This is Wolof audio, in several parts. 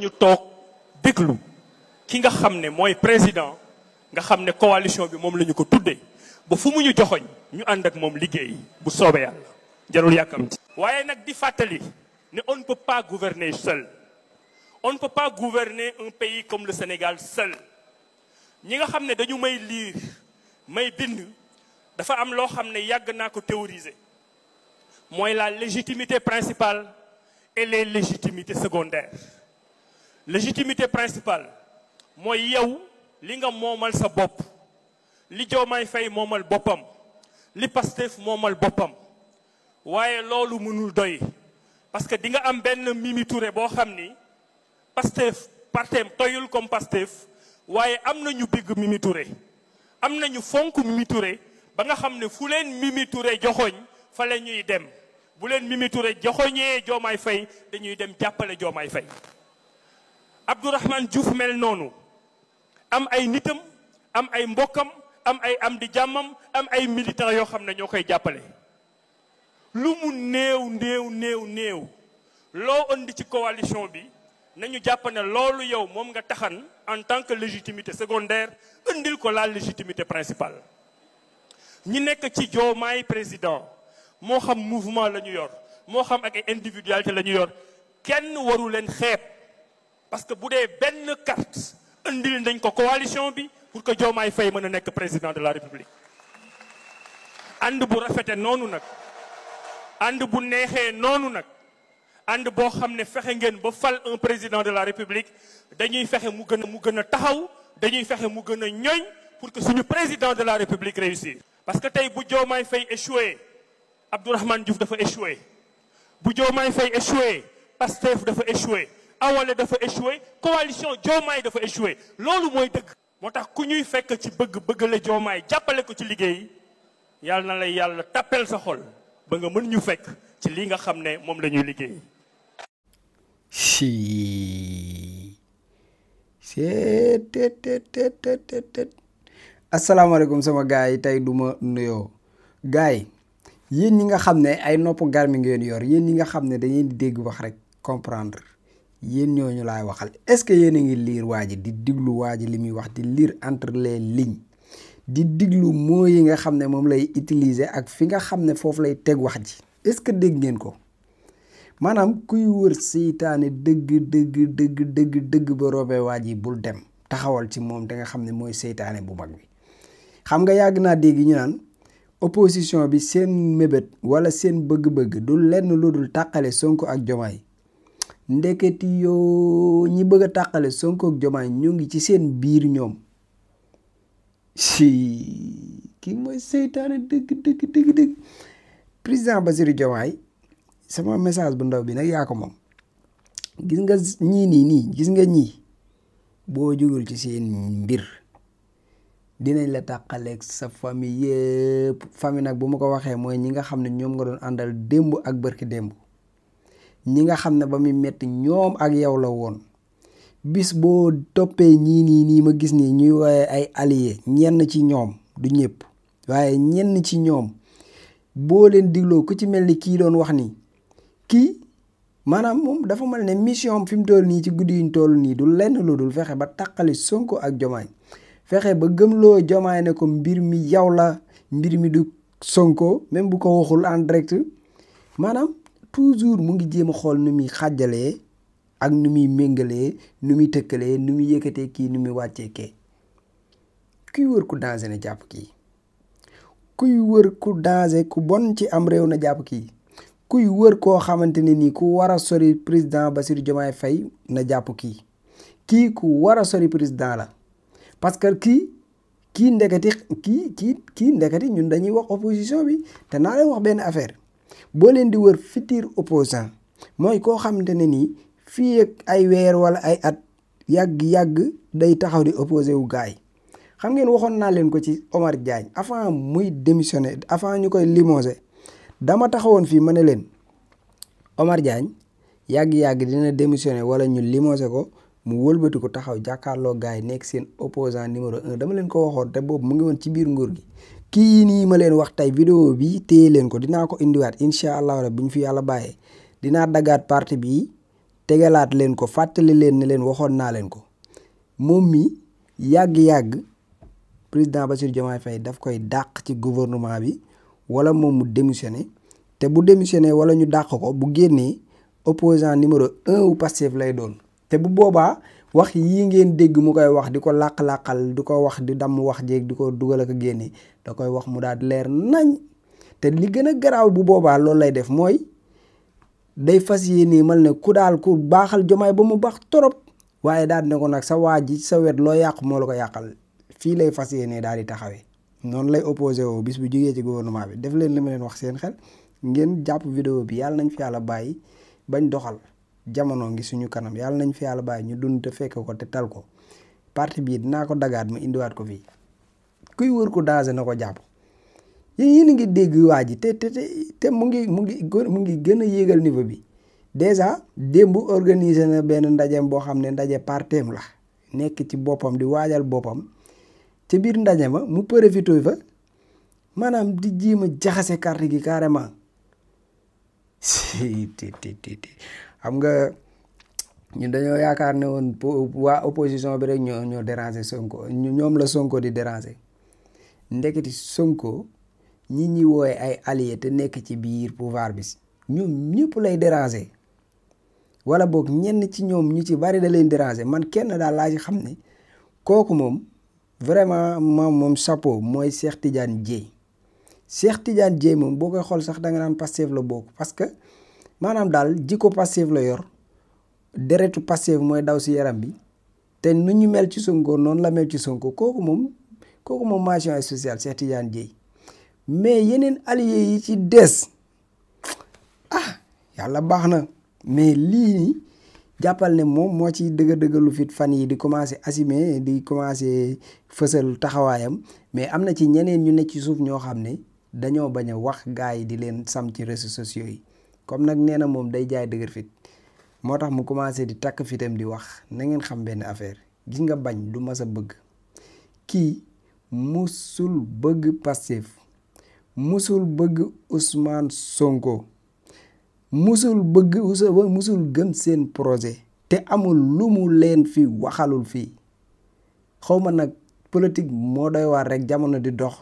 nañu toog déglu ki nga xam ne mooy président nga xam ne coalition bi moom la ñu ko tuddee ba fu mu ñu joxoñ ñu ànd ak moom liggéey bu soobee yàlla jarul yàkkamti waaye nag di fàttali ne on ne peut pas gouverner seul on ne peut pas gouverner un pays comme le Sénégal seul ñi nga xam ne dañu may lire may bind dafa am loo xam ne yàgg naa ko théoriser mooy la légitimité principale et les légitimités secondaires légitimité principale mooy yow li nga moomal sa bopp li Diomaye Faye moomal boppam li Pastef moomal boppam waaye loolu mënul doy parce que di nga am benn Mimi Touré boo xam ni Pastef partem toyul comme Pastef waaye am nañu bigg Mimi Touré am nañu fonk Mimi Touré ba nga xam ne fu leen Mimi Touré joxoñ fa la ñuy dem bu leen Mimi Touré joxoñee Diomaye Faye dañuy dem jàppale Diomaye Faye Abdourahmane Diouf mel noonu am ay nitam am ay mbokkam am ay am di jàmmam am ay militants yoo xam ne ñoo koy jàppale lu mu néew loo indi ci coalition bi nañu jàpp ne loolu yow moom nga taxan en tant que légitimité secondaire indil ko la légitimité principale ñi nekk ci Diomaye président moo xam mouvement la ñu yor moo xam ak ay individualité la ñu yor kenn waru leen xeeb parce que bu dee benn carte indil nañ ko coalition bi pour que Diomaye Faye mën a nekk président de la République ànd bu rafete noonu nag ànd bu neexee noonu nag ànd boo xam ne fexe ngeen ba fal un président de la République dañuy fexe mu gën a taxaw dañuy fexe mu gën a ñoñ pour que suñu président de la République réussir parce que tey bu Diomaye Faye échoué Abdourahmane Diouf dafa échoué bu Diomaye Faye échoué Pastef dafa échoué Awale dafa échoué coalition Diomaye dafa échoué loolu mooy dëgg moo tax ku ñuy fekk ci bëgg la Diomaye jàppale ko ci liggéey yàlla na lay yàlla tappel sa xol ba nga mën ñu fekk ci li nga xam ne moom la ñuy liggéey asalaamaaleykum sama gars yi tey du ma nuyoo gars yi yéen ñi nga xam ne ay nopp garmi ngeen yor yéen ñi nga xam ne dañuy dégg wax rek comprendre yéen ñooñu laay waxal est-ce que yéen a ngi lire waa ji di diglu waa ji li muy wax di lire entre les lignes di diglu mots yi nga xam ne moom lay utiliser ak fi nga xam ne foofu lay teg wax ji est-ce que dégg ngeen ko maanaam kuy wër seytaane dëgg ba roobee waa ji bul dem taxawal ci moom te nga xam ne mooy seytaane bu mag bi xam nga yàgg naa dégg ñu naan opposition bi seen mébét wala seen bëgg-bëgg du lenn lu dul tàqale Sonko ak Diomaye ndeketi yoo ñi bëgg a tàqale Sonko ak Diomaye ñu ngi ci seen biir ñoom si kii mooy seytaane dëgg président Bassirou Diomaye sama message bu ndaw bi nag yaa ko moom gis nga ñii gis nga ñii boo jugul ci seen mbir dinañ la tàqaleeg sa famille yëpp famille nag bu ma ko waxee mooy ñi nga xam ne ñoom nga doon àndal démb ak bërki démb ñi nga xam ne ba muy metti ñoom ak yow la woon bis boo toppee nii ma gis nii ñuy waaye ay alliés ñenn ci ñoom du ñëpp waaye ñenn ci ñoom boo leen digloo ku ci mel ni kii doon wax ni kii maanaam moom dafa mel ne mission fi mu toll nii ci guddi yuñ toll nii du lenn lu dul fexe ba tàqali Sonko ak Diomaye fexe ba gëmloo Diomaye ne ko mbir mi yow la mbir mi du Sonko même bu ko waxul en direct maanaam toujours mu ngi jéem a xool nu muy xàjjalee ak nu muy méngalee nu muy tëkkalee nu muy yëkkatee kii nu muy wàccee kee kuy wër ku danger na jàpp kii kuy wër ku danger ku bon ci am réew na jàpp kii kuy wër koo xamante ne nii ku war a sori président Bassirou Diomaye Faye na jàpp kii ku war a sori président la parce que kii ndeketi ñun dañuy wax opposition bi te naa leen wax benn affaire boo leen di wër futur opposant mooy koo xamante ne nii fii ak ay weer wala ay at yàgg day taxaw di opposé wu gars yi xam ngeen waxoon naa leen ko ci Omar Diagne avant muy démissionner avant ñu koy limoger dama taxawoon fii ma ne leen Omar Diagne yàgg dina démissionner wala ñu limoger ko mu wëlbati ko taxaw jàkkaarloo gars yi nekk seen opposant numéro 1 dama leen ko waxoon te boobu mu ngi woon ci biir nguur gi kii nii ma leen wax tey vidéo bi téye leen ko dinaa ko indiwaat incha allah rek bu ñu fi yàlla bàyyee dinaa daggaat partie bi tegalaat leen ko fàttali leen ne leen waxoon naa leen ko moom mi yàgg-yàgg président Bassirou Diomaye Faye daf koy dàq ci gouvernement bi wala moom mu démissionné te bu démissionné wala ñu dàq ko bu génnee opposant numéro 1 wu Pastef lay doon te bu boobaa wax yi ngeen dégg mu koy wax di ko làq-làqal di ko wax di damm wax jéeg di ko dugal ak a génne da koy wax mu daal leer nañ te li gën a garaaw bu boobaa loolu lay def mooy day fas yéene mal ne ku daal ku baaxal Diomaye ba mu baax torop waaye daal ne ko nag sa waa ji sa wet loo yàqu moo la ko yàqal fii lay fas yéene daal di taxawee noonu lay opposé woo bis bu jógee ci gouvernement bi def leen li ma leen wax seen xel ngeen jàpp vidéo bi yàlla nañ fi yàlla bàyyi bañ doxal jamono ngi suñu kanam yàlla nañ fi yàlla bàyyi ñu dund te fekk ko te tal ko parti bii dinaa ko dagaat ma indiwaat ko fii kuy wër ko danger na ko jàpp yéen a ngi dégg waa ji te mu ngi gën a yéegal niveau bi déjà démb organisé na benn ndajeem boo xam ne ndaje parteem la nekk ci boppam di waajal boppam ci biir ndaje ma mu profité fa maanaam di jiima jaxase carte gi carrément xam nga ñun dañoo yaakaar ne woon waa opposition bi rek ñoo déranger Sonko ñoom la Sonko di déranger ndeketi Sonko ñi ñi wooye ay alliés te nekk ci biir pouvoir bi ñoom ñëpp lay déranger wala boog ñenn ci ñoom ñu ci bari da leen déranger man kenn daal laa ci xam ne kooku moom vraiment moom chapeau mooy Cheikh Tidiane Dièye Cheikh Tidiane Dièye moom boo koy xool sax da nga naan Pastef la bokk parce que maanaam daal jikko Pastef la yor deretu Pastef mooy daw si yaram bi te nu ñu mel ci Sonko noonu la mel ci Sonko kooku moom mention spéciale Cheikh Tidiane Dièye mais yeneen alliés yi ci des yàlla baax na mais lii nii jàppal ne moom moo ci dëggalu fit fan yi di commencé assumer di commencé fësal taxawaayam mais am na ci ñeneen ñu nekk ci suuf ñoo xam ne dañoo bañ a wax gars yi di leen sam ci réseaux sociaux yi comme nag nee na moom day jaay dëgër fit moo tax mu commencé di takk fitam di wax na ngeen xam benn affaire gis nga bañ du mas a bëgg kii musul bëgg Pastef musul bëgg Ousmane Sonko musul gëm seen projet te amul lu mu leen fi waxalul fii xawma nag politique moo doy waar rek jamono di dox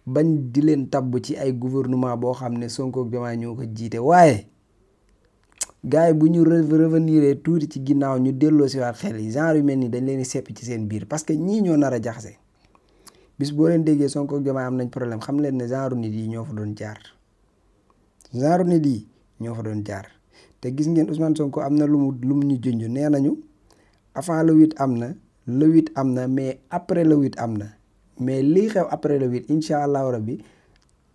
bañ di leen tabb ci ay gouvernement boo xam ne Sonko ak Diomaye ñoo ko jiite waaye gars yi bu ñu revenir tuuti ci ginnaaw ñu delloo si waat xel yi genre yu mel ni dañ leen di sepp ci seen biir parce que ñii ñoo nar a jaxase bis boo leen déggee Sonko ak Diomaye am nañ problème xam leen ne genre nit yi ñoo fa doon jaar te gis ngeen Ousmane Sonko am na lu mu ñu junj nee nañu avant le 8 am na le 8 am na mais après le 8 am na mais lii xew après le 8 incha allahu rabbi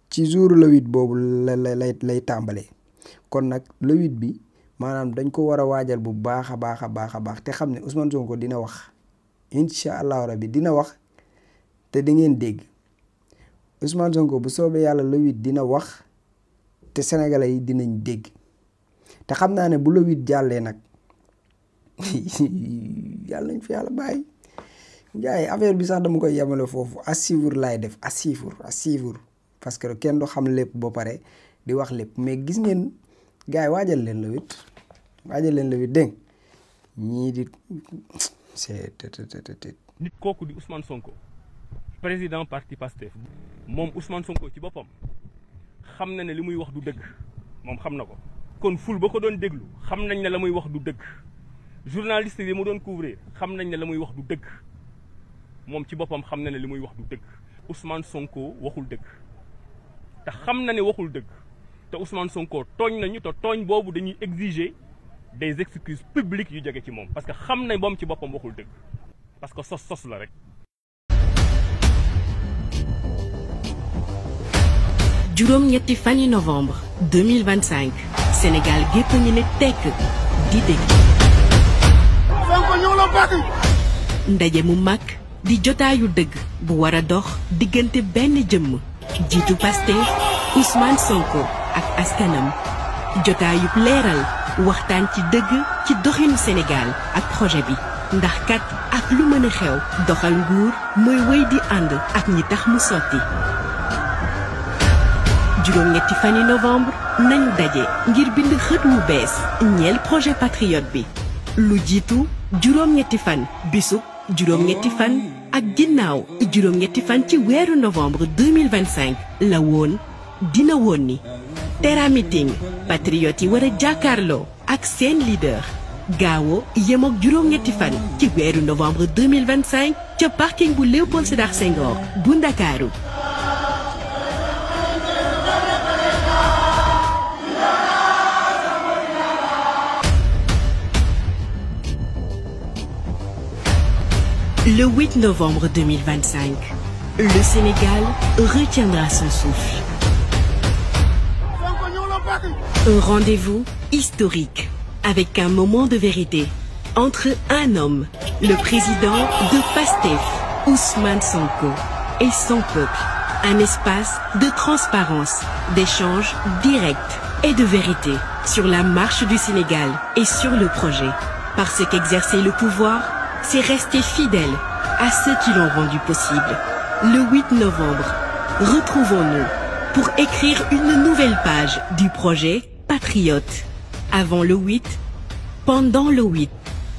ci jour le 8 boobu lay tàmbalee kon nag le 8 bi maanaam dañ ko war a waajal bu baax a baax te xam ne Ousmane Sonko dina wax incha allahu rabbi dina wax te da ngeen dégg Ousmane Sonko bu soobee yàlla le 8 dina wax te sénégalais yi dinañ dégg te xam naa ne bu le 8 jàllee nag yàlla nañ fi yàlla bàyyi njaay affaire bi sax dama koy yemale foofu à suivre laay def à suivre parce que kenn du xam lépp ba pare di wax lépp mais gis ngeen gars yi waajal leen le 8 dégg ñii di nit kooku di Ousmane Sonko président parti Pastef moom Ousmane Sonko ci boppam xam na ne li muy wax du dëgg moom xam na ko kon ful ba ko doon déglu xam nañ ne la muy wax du dëgg journaliste yi mu doon couvrir xam nañ ne la muy wax du dëgg moom ci boppam xam na ne li muy wax du dëgg Ousmane Sonko waxul dëgg te xam na ne waxul dëgg te Ousmane Sonko tooñ nañu te tooñ boobu dañuy exiger des excuses publiques yu jóge ci moom parce que xam na moom ci boppam waxul dëgg parce que sos la rek. juróom-ñetti fani novembre 2025 Sénégal gépp ngi ne tekk di dégg. Sonko ñoo la bëgg. ndaje mu mag di jotaayu dëgg bu war a dox diggante benn jëmm jiitu Pastef Ousmane Sonko ak askanam jotaayub leeral waxtaan ci dëgg ci doxinu Sénégal ak projet bi ndax kat ak lu mën a xew doxal nguur mooy wéy di ànd ak ñi tax mu sotti. juróom-ñetti fani novembre nañu daje ngir bind xët wu bees ñeel projet patriote bi lu jiitu juróom-ñetti fan bisub juróom-ñetti fan ak ginnaaw juróom-ñetti fan ci weeru novembre 2025 la woon dina woon ni Terra Meeting patriote yi war a jàkkaarloo ak seen leader gaawo yem ak juróom-ñetti fan ci weeru novembre 2025 ca parking bu Léopold Sédar Senghor bu Ndakaaru. Le 8 novembre 2025, le Sénégal retiendra son souffle. Un rendez-vous historique avec un moment de vérité entre un homme, le président de PASTEF, Ousmane Sonko, et son peuple. Un espace de transparence, d'échange direct et de vérité sur la marche du Sénégal et sur le projet. Parce qu'exercer le pouvoir, c'est rester fidèle à ceux qui l'ont rendu possible. Le 8 novembre, retrouvons-nous pour écrire une nouvelle page du projet Patriote. Avant le 8, pendant le 8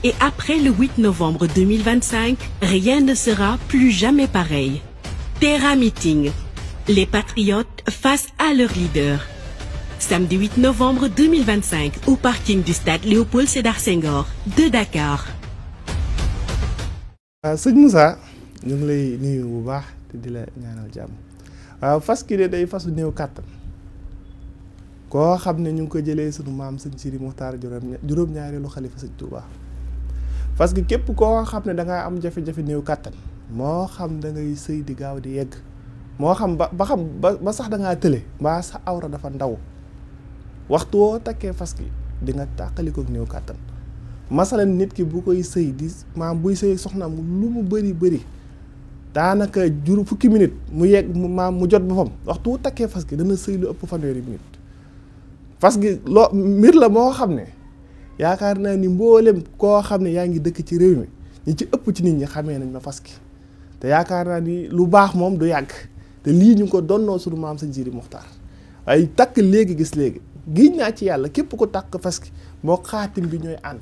et après le 8 novembre 2025, rien ne sera plus jamais pareil. Terra Meeting, les patriotes face à leur leader. Samedi 8 novembre 2025 au parking du stade Léopold Sédar Senghor de Dakar. sëñ Moussa ñu ngi lay nuyu bu baax te di la ñaanal jàmm waaw fas ki de day fasu néew kàttan koo xam ne ñu ngi ko jëlee sunu maam sëñ Sidi Muxtaar juróom-ñaareelu xalifa sëñ Touba fas gi képp koo xam ne da ngaa am jafe-jafe néew kàttan moo xam da ngay sëy di gaaw di yegg moo xam ba sax da ngaa tële mbaa sa awra dafa ndaw waxtu woo takkee fas gi di nga tàqalikook néew kàttan masalan nit ki bu koy sëy di maam buy sëy soxnaam lu mu bëri daanaka fukki minute mu yegg mu jot boppam waxtu wu takkee fas gi dana sëy lu ëpp fanweeri minute fas gi loo mbir la moo xam ne yaakaar naa ni mboolem koo xam ne yaa ngi dëkk ci réew mi ñi ci ëpp ci nit ñi xamee nañ ma fas gi te yaakaar naa ni lu baax moom du yàgg te lii ñu ngi ko donnoo sunu maam sëñ Sidi Muxtaar waaye takk léegi gis léegi giñ naa ci yàlla képp ko takk fas gi moo xaatim bi ñooy ànd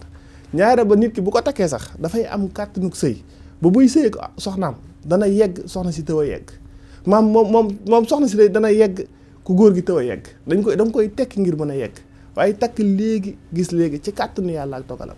ñaare ba nit ki bu ko takkee sax dafay am kàttanug sëy ba buy sëy ko soxnaam dana yegg soxna si tëw a yegg moom soxna si dana yegg ku góor gi tëw a yegg danga koy tekki ngir mën a yegg waaye takk léegi gis léegi ci kàttanu yàlla ak dogalam